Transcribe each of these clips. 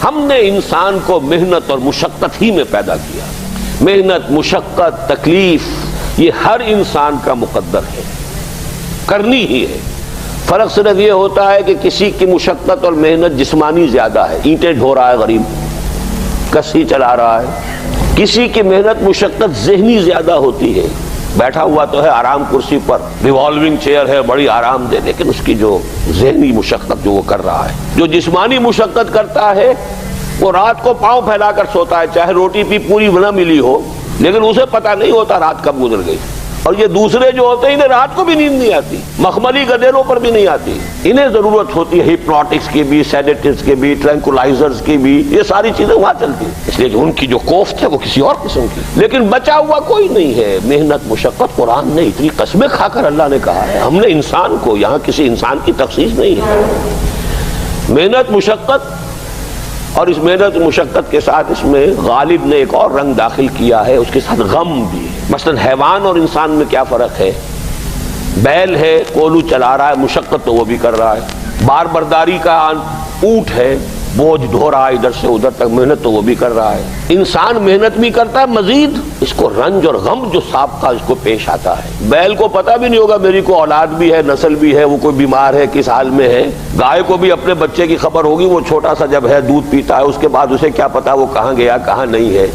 ہم نے انسان کو محنت اور مشقت ہی میں پیدا کیا. محنت، مشقت، تکلیف یہ ہر انسان کا مقدر ہے، کرنی ہی ہے. فرق صرف یہ ہوتا ہے کہ کسی کی مشقت اور محنت جسمانی زیادہ ہے، اینٹیں ڈھو رہا ہے غریب، کسی چلا رہا ہے. کسی کی محنت مشقت ذہنی زیادہ ہوتی ہے، بیٹھا ہوا تو ہے آرام کرسی پر، ریوالونگ چیئر ہے بڑی آرام دہ، لیکن اس کی جو ذہنی مشقت جو وہ کر رہا ہے. جو جسمانی مشقت کرتا ہے وہ رات کو پاؤں پھیلا کر سوتا ہے، چاہے روٹی بھی پوری نہ ملی ہو، لیکن اسے پتہ نہیں ہوتا رات کب گزر گئی. اور یہ دوسرے جو ہوتے ہیں انہیں رات کو بھی نیند نہیں آتی، مخملی گدیروں پر بھی نہیں آتی. انہیں ضرورت ہوتی ہے ہپنوٹکس کی بھی، سیڈیٹیوز کی بھی، ٹرینکولائزرز کی بھی، یہ ساری چیزیں وہاں چلتی ہیں، اس لیے کہ ان کی جو کوفت ہے وہ کسی اور قسم کی. لیکن بچا ہوا کوئی نہیں ہے. محنت، مشقت قرآن نے اتنی قسمیں کھا کر اللہ نے کہا ہے. ہم نے انسان کو، یہاں کسی انسان کی تخصیص نہیں ہے. محنت، مشقت، اور اس محنت مشقت کے ساتھ اس میں غالب نے ایک اور رنگ داخل کیا ہے، اس کے ساتھ غم بھی. مثلا حیوان اور انسان میں کیا فرق ہے؟ بیل ہے، کولو چلا رہا ہے، مشقت تو وہ بھی کر رہا ہے. بار برداری کا اونٹ ہے، بوجھ ڈھو رہا ہے ادھر سے ادھر تک، محنت تو وہ بھی کر رہا ہے. انسان محنت بھی کرتا ہے، مزید اس کو رنج اور غم جو سابقہ اس کو پیش آتا ہے. بیل کو پتہ بھی نہیں ہوگا میری کو اولاد بھی ہے، نسل بھی ہے، وہ کوئی بیمار ہے، کس حال میں ہے. گائے کو بھی اپنے بچے کی خبر ہوگی، وہ چھوٹا سا جب ہے دودھ پیتا ہے، اس کے بعد اسے کیا پتا وہ کہاں گیا کہاں نہیں ہے.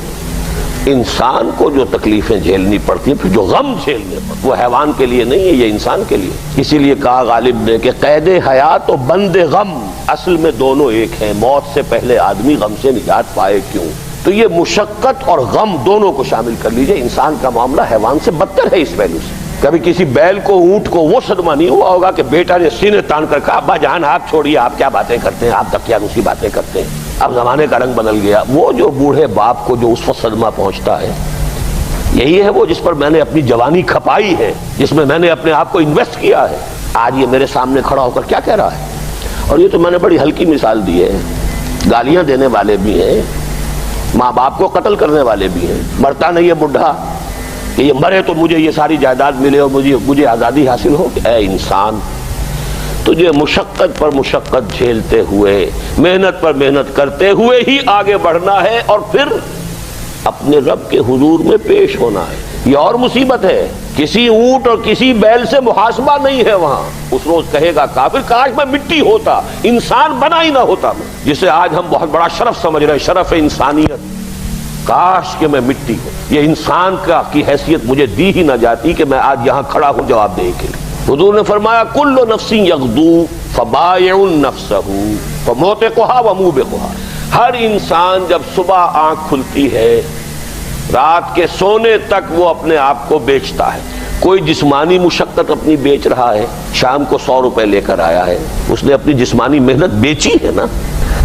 انسان کو جو تکلیفیں جھیلنی پڑتی ہیں، پھر جو غم جھیلنے پڑتے، وہ حیوان کے لیے نہیں ہے، یہ انسان کے لیے. اسی لیے کہا غالب نے کہ قید حیات و بند غم اصل میں دونوں ایک ہیں. موت سے پہلے آدمی غم سے نجات پائے کیوں؟ تو یہ مشقت اور غم دونوں کو شامل کر لیجئے. انسان کا معاملہ حیوان سے بدتر ہے اس پہلو سے. کبھی کسی بیل کو، اونٹ کو وہ صدمہ نہیں ہوا ہوگا کہ بیٹا نے سینے تان کر کہا ابا جان آپ چھوڑیے، آپ کیا باتیں کرتے ہیں، آپ دقیانوسی باتیں کرتے ہیں، اب زمانے کا رنگ بدل گیا. وہ جو بوڑھے باپ کو جو اس وقت صدمہ پہنچتا ہے، یہی ہے وہ جس پر میں نے اپنی جوانی کھپائی ہے، جس میں میں نے اپنے آپ کو انویسٹ کیا ہے. آج یہ میرے سامنے کھڑا ہو کر کیا کہہ رہا ہے. اور یہ تو میں نے بڑی ہلکی مثال دی ہے. گالیاں دینے والے بھی ہیں، ماں باپ کو قتل کرنے والے بھی ہیں. مرتا نہیں ہے بڈھا کہ یہ مرے تو مجھے یہ ساری جائیداد ملے اور مجھے آزادی حاصل ہو. اے انسان، تجھے مشقت پر مشقت جھیلتے ہوئے، محنت پر محنت کرتے ہوئے ہی آگے بڑھنا ہے، اور پھر اپنے رب کے حضور میں پیش ہونا ہے. یہ اور مصیبت ہے. کسی اونٹ اور کسی بیل سے محاسبہ نہیں ہے وہاں. اس روز کہے گا کافر کاش میں مٹی ہوتا، انسان بنا ہی نہ ہوتا میں، جسے آج ہم بہت بڑا شرف سمجھ رہے ہیں، شرف انسانیت. کاش کہ میں مٹی ہوں، یہ انسان کی حیثیت مجھے دی ہی نہ جاتی کہ میں آج یہاں کھڑا ہوں جواب دے کے. حضور نے فرمایا کل نفس یغدو فبائع نفسہ فموتقھا وموبقھا. ہر انسان جب صبح آنکھ کھلتی ہے، رات کے سونے تک وہ اپنے آپ کو بیچتا ہے. کوئی جسمانی مشقت اپنی بیچ رہا ہے، شام کو 100 روپے لے کر آیا ہے، اس نے اپنی جسمانی محنت بیچی ہے نا.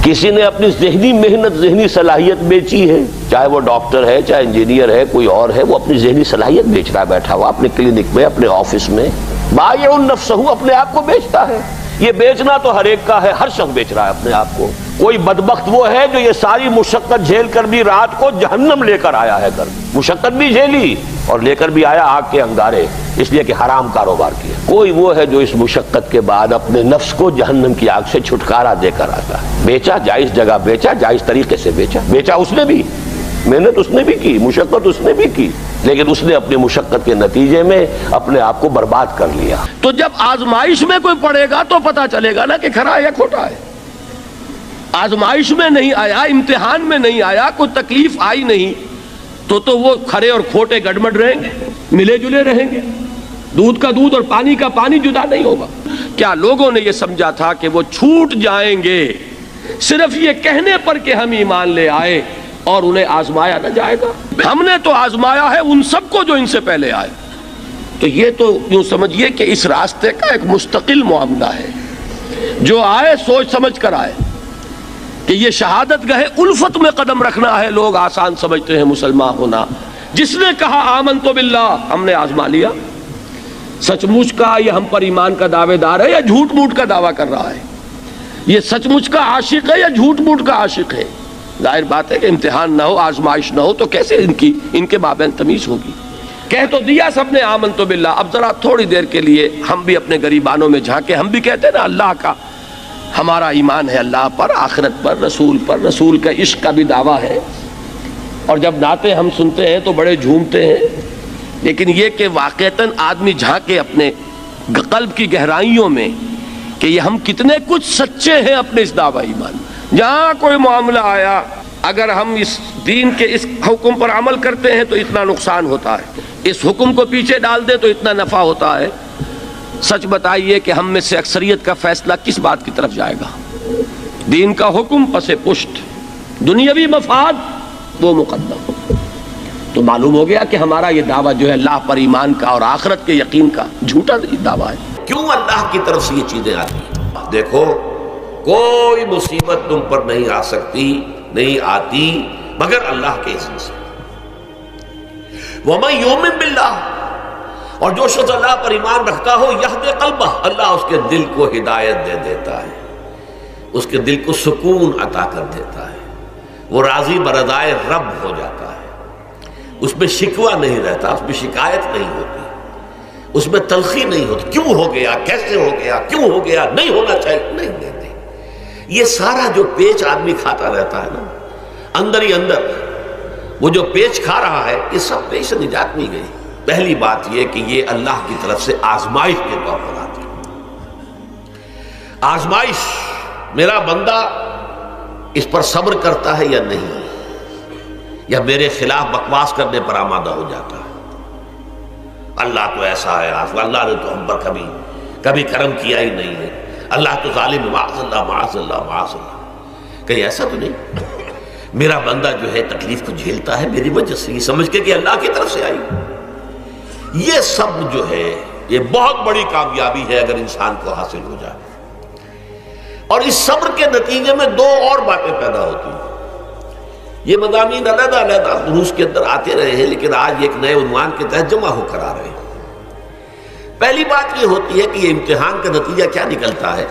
کسی نے اپنی ذہنی محنت، ذہنی صلاحیت بیچی ہے، چاہے وہ ڈاکٹر ہے، چاہے انجینئر ہے، کوئی اور ہے، وہ اپنی ذہنی صلاحیت بیچ رہا ہے بیٹھا ہوا اپنے کلینک میں، اپنے آفس میں. بائع نفسہ، اپنے آپ کو بیچتا ہے. یہ بیچنا تو ہر ایک کا ہے، ہر شخص بیچ رہا ہے اپنے آپ کو. کوئی بدبخت وہ ہے جو یہ ساری مشقت جھیل کر بھی رات کو جہنم لے کر آیا ہے. گھر مشقت بھی جھیلی اور لے کر بھی آیا آگ کے انگارے، اس لیے کہ حرام کاروبار کیا. کوئی وہ ہے جو اس مشقت کے بعد اپنے نفس کو جہنم کی آگ سے چھٹکارا دے کر آتا ہے. بیچا، جائز جگہ بیچا، جائز طریقے سے بیچا اس نے بھی، محنت اس نے بھی کی، مشقت اس نے بھی کی، لیکن اس نے اپنی مشقت کے نتیجے میں اپنے آپ کو برباد کر لیا. تو جب آزمائش میں کوئی پڑے گا تو پتا چلے گا نا کہ کھرا ہے یا کھوٹا ہے. آزمائش میں نہیں آیا، امتحان میں نہیں آیا، کوئی تکلیف آئی نہیں، تو وہ کھرے اور کھوٹے گڑمڑ رہیں گے، ملے جلے رہیں گے. دودھ کا دودھ اور پانی کا پانی جدا نہیں ہوگا. کیا لوگوں نے یہ سمجھا تھا کہ وہ چھوٹ جائیں گے صرف یہ کہنے پر کہ ہم ایمان لے آئے اور انہیں آزمایا نہ جائے گا؟ ہم نے تو آزمایا ہے ان سب کو جو ان سے پہلے آئے. تو یہ تو یوں سمجھیے کہ اس راستے کا ایک مستقل معاملہ ہے. جو آئے سوچ سمجھ کر آئے کہ یہ شہادت گاہ الفت میں قدم رکھنا ہے. لوگ آسان سمجھتے ہیں مسلمان ہونا. جس نے کہا آمنت باللہ، ہم نے آزما لیا. سچ مچ کا یہ ہم پر ایمان کا دعوے دار ہے یا جھوٹ موٹ کا دعویٰ کر رہا ہے؟ یہ سچ مچ کا عاشق ہے یا جھوٹ موٹ کا عاشق ہے؟ ظاہر بات ہے کہ امتحان نہ ہو، آزمائش نہ ہو تو کیسے ان کے مابین تمیز ہوگی؟ کہہ تو دیا سب نے آمنت باللہ. اب ذرا تھوڑی دیر کے لیے ہم بھی اپنے گریبانوں میں جھانکے. ہم بھی کہتے ہیں نا اللہ کا ہمارا ایمان ہے اللہ پر، آخرت پر، رسول کا عشق کا بھی دعویٰ ہے، اور جب نعتیں ہم سنتے ہیں تو بڑے جھومتے ہیں، لیکن یہ کہ واقعتاً آدمی جھانکے اپنے قلب کی گہرائیوں میں کہ یہ ہم کتنے کچھ سچے ہیں اپنے اس دعویٰ ایمان میں۔ جہاں کوئی معاملہ آیا، اگر ہم اس دین کے اس حکم پر عمل کرتے ہیں تو اتنا نقصان ہوتا ہے، اس حکم کو پیچھے ڈال دیں تو اتنا نفع ہوتا ہے۔ سچ بتائیے کہ ہم میں سے اکثریت کا فیصلہ کس بات کی طرف جائے گا؟ دین کا حکم پس پشت، دنیاوی مفاد وہ مقدم۔ تو معلوم ہو گیا کہ ہمارا یہ دعویٰ جو ہے اللہ پر ایمان کا اور آخرت کے یقین کا جھوٹا دعویٰ ہے۔ کیوں اللہ کی طرف سے یہ چیزیں آتی ہیں؟ دیکھو، کوئی مصیبت تم پر نہیں آ سکتی، نہیں آتی مگر اللہ کے اذن سے۔ وَمَن يُؤْمِن بِاللَّهِ، اور جو شخص اللہ پر ایمان رکھتا ہو، یہدِ قلبہ، اللہ اس کے دل کو ہدایت دے دیتا ہے، اس کے دل کو سکون عطا کر دیتا ہے، وہ راضی برضائے رب ہو جاتا ہے، اس میں شکوہ نہیں رہتا، اس میں شکایت نہیں ہوتی، اس میں تلخی نہیں ہوتی، کیوں ہو گیا، کیسے ہو گیا، کیوں ہو گیا، نہیں ہونا چاہیے، نہیں۔ یہ سارا جو پیچ آدمی کھاتا رہتا ہے نا، اندر ہی اندر وہ جو پیچ کھا رہا ہے، یہ سب پیچ سے نجات نہیں گئی۔ پہلی بات یہ کہ یہ اللہ کی طرف سے آزمائش کے طور پر آتی ہے۔ آزمائش، میرا بندہ اس پر صبر کرتا ہے یا نہیں، یا میرے خلاف بکواس کرنے پر آمادہ ہو جاتا ہے۔ اللہ تو ایسا ہے، اللہ نے تو ہم پر کبھی کرم کیا ہی نہیں ہے، اللہ تو ظالم، معاذ اللہ معاذ اللہ معاذ اللہ۔ کہیں ایسا تو نہیں، میرا بندہ جو ہے تکلیف کو جھیلتا ہے میری وجہ سے، یہ سمجھ کے کہ اللہ کی طرف سے آئی۔ یہ سب جو ہے یہ بہت بڑی کامیابی ہے اگر انسان کو حاصل ہو جائے۔ اور اس صبر کے نتیجے میں دو اور باتیں پیدا ہوتی ہیں۔ یہ مضامین علیحدہ علیحدہ دروس کے اندر آتے رہے ہیں، لیکن آج ایک نئے عنوان کے تحت جمع ہو کر آ رہے ہیں۔ پہلی بات یہ ہوتی ہے کہ یہ امتحان کا نتیجہ کیا نکلتا ہے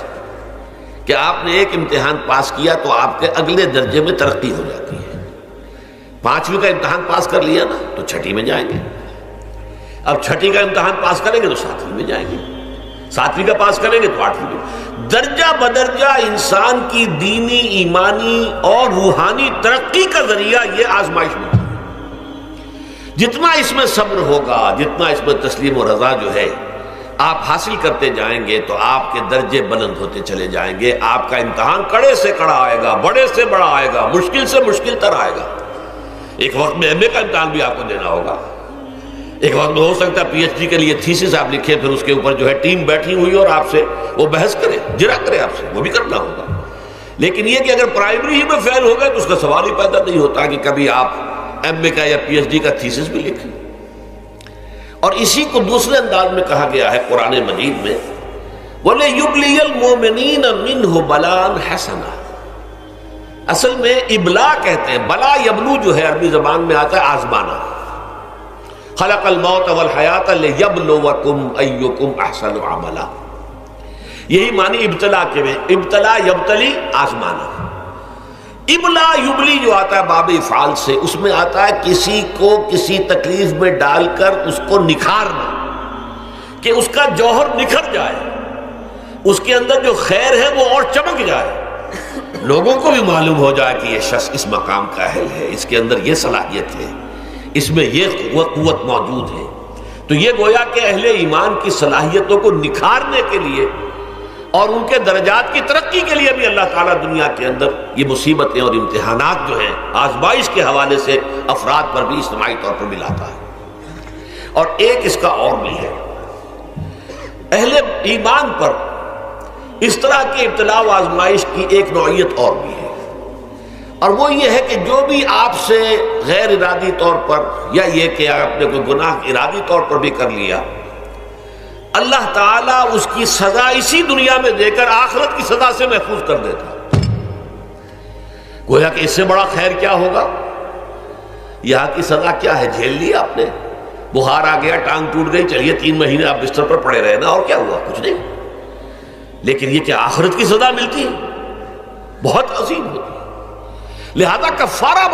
کہ آپ نے ایک امتحان پاس کیا تو آپ کے اگلے درجے میں ترقی ہو جاتی ہے۔ 5ویں کا امتحان پاس کر لیا نا تو 6ٹھی میں جائیں گے، اب 6ٹھی کا امتحان پاس کریں گے تو 7ویں میں جائیں گے، 7ویں کا پاس کریں گے تو 8ویں میں۔ درجہ بدرجہ انسان کی دینی، ایمانی اور روحانی ترقی کا ذریعہ یہ آزمائش ہوتی ہے۔ جتنا اس میں صبر ہوگا، جتنا اس میں تسلیم و رضا جو ہے آپ حاصل کرتے جائیں گے تو آپ کے درجے بلند ہوتے چلے جائیں گے۔ آپ کا امتحان کڑے سے کڑا آئے گا، بڑے سے بڑا آئے گا، مشکل سے مشکل تر آئے گا۔ ایک وقت میں ایم اے کا امتحان بھی آپ کو دینا ہوگا، ایک وقت میں ہو سکتا ہے پی ایچ ڈی کے لیے تھیسس آپ لکھیں، پھر اس کے اوپر جو ہے ٹیم بیٹھی ہوئی اور آپ سے وہ بحث کرے، جرا کرے آپ سے، وہ بھی کرنا ہوگا۔ لیکن یہ کہ اگر پرائمری ہی میں فیل ہو گئے تو اس کا سوال ہی پیدا نہیں ہوتا کہ کبھی آپ ایم اے کا یا پی ایچ ڈی کا تھیسس بھی لکھیں۔ اور اسی کو دوسرے انداز میں کہا گیا ہے قرآن مجید میں، وَلِيُبْلِيَ الْمُؤْمِنِينَ مِنْهُ بَلَاءً حَسَنًا۔ اصل میں ابلا کہتے ہیں، بلا یبلو جو ہے عربی زبان میں آتا ہے آزمانا۔ خلق الموت والحیات لیبلوکم ایکم احسن عملا، یہی معنی ابتلا کے میں، ابتلا یبتلی آزمانا۔ ابلا یبلی جو آتا ہے باب افعال سے، اس میں آتا ہے کسی کو کسی تکلیف میں ڈال کر اس کو نکھارنا، کہ اس کا جوہر نکھر جائے، اس کے اندر جو خیر ہے وہ اور چمک جائے، لوگوں کو بھی معلوم ہو جائے کہ یہ شخص اس مقام کا اہل ہے، اس کے اندر یہ صلاحیت ہے، اس میں یہ قوت موجود ہے۔ تو یہ گویا کہ اہل ایمان کی صلاحیتوں کو نکھارنے کے لیے اور ان کے درجات کی ترقی کے لیے بھی اللہ تعالیٰ دنیا کے اندر یہ مصیبتیں اور امتحانات جو ہیں آزمائش کے حوالے سے افراد پر بھی اجتماعی طور پر بھی لاتا ہے۔ اور ایک اس کا اور بھی ہے، اہل ایمان پر اس طرح کے ابتلاء و آزمائش کی ایک نوعیت اور بھی ہے، اور وہ یہ ہے کہ جو بھی آپ سے غیر ارادی طور پر یا یہ کہ آپ نے کوئی گناہ ارادی طور پر بھی کر لیا، اللہ تعالیٰ اس کی سزا اسی دنیا میں دے کر آخرت کی سزا سے محفوظ کر دیتا۔ گویا کہ اس سے بڑا خیر کیا ہوگا؟ یہاں کی سزا کیا ہے؟ جھیل لیا آپ نے، بخار آ گیا، ٹانگ ٹوٹ گئی، چلیے 3 مہینے آپ بستر پر پڑے رہے نا، اور کیا ہوا؟ کچھ نہیں۔ لیکن یہ کہ آخرت کی سزا ملتی بہت عظیم ہوتی، لہذا کفارہ